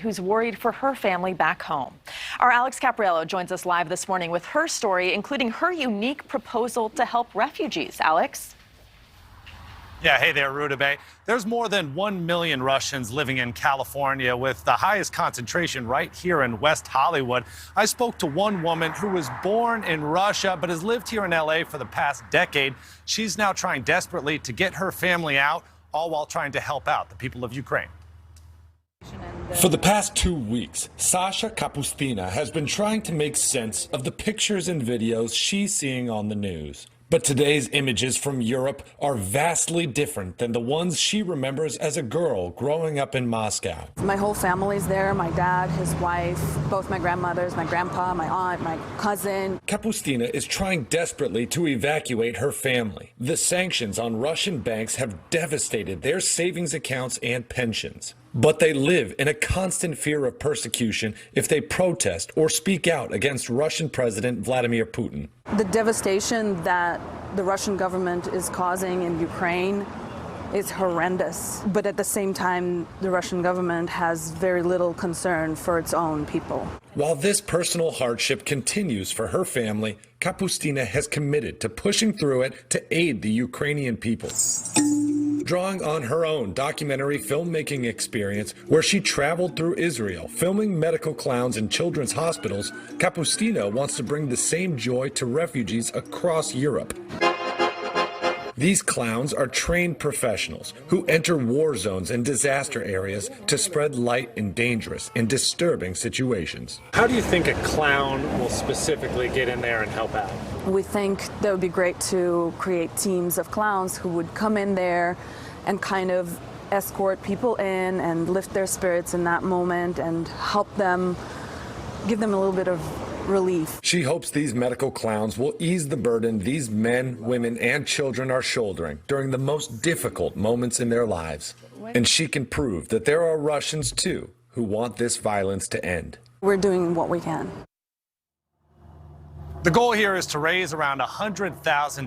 who's worried for her family back home. Our Alex Caprariello joins us live this morning with her story, including her unique proposal to help refugees. Alex? Yeah, hey there, Rudabeh. There's more than 1 million Russians living in California, with the highest concentration right here in West Hollywood. I spoke to one woman who was born in Russia but has lived here in LA for the past decade. She's now trying desperately to get her family out, all while trying to help out the people of Ukraine. For the past 2 weeks, Sasha Kapustina has been trying to make sense of the pictures and videos she's seeing on the news. But today's images from Europe are vastly different than the ones she remembers as a girl growing up in Moscow. My whole family's there, my dad, his wife, both my grandmothers, my grandpa, my aunt, my cousin. Kapustina is trying desperately to evacuate her family. The sanctions on Russian banks have devastated their savings accounts and pensions. But they live in a constant fear of persecution if they protest or speak out against Russian President Vladimir Putin. The devastation that the Russian government is causing in Ukraine is horrendous. But at the same time, the Russian government has very little concern for its own people. While this personal hardship continues for her family, Kapustina has committed to pushing through it to aid the Ukrainian people. Drawing on her own documentary filmmaking experience, where she traveled through Israel filming medical clowns in children's hospitals, Kapustina wants to bring the same joy to refugees across Europe. These clowns are trained professionals who enter war zones and disaster areas to spread light in dangerous and disturbing situations. How do you think a clown will specifically get in there and help out? We think that would be great to create teams of clowns who would come in there and kind of escort people in and lift their spirits in that moment and help them, give them a little bit of relief. She hopes these medical clowns will ease the burden these men, women, and children are shouldering during the most difficult moments in their lives. And she can prove that there are Russians, too, who want this violence to end. We're doing what we can. The goal here is to raise around $100,000.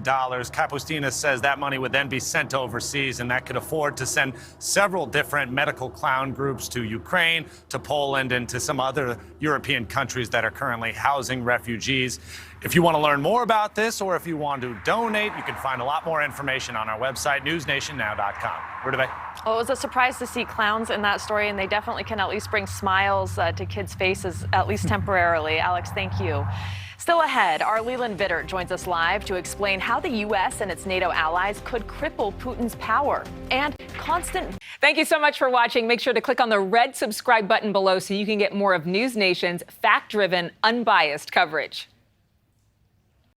Kapustina says that money would then be sent overseas, and that could afford to send several different medical clown groups to Ukraine, to Poland, and to some other European countries that are currently housing refugees. If you want to learn more about this, or if you want to donate, you can find a lot more information on our website, newsnationnow.com. Rudabeh? Well, it was a surprise to see clowns in that story, and they definitely can at least bring smiles to kids' faces, at least temporarily. Alex, thank you. Still ahead, our Leland Vittert joins us live to explain how the U.S. and its NATO allies could cripple Putin's power and constant. Thank you so much for watching. Make sure to click on the red subscribe button below so you can get more of News Nation's fact-driven, unbiased coverage.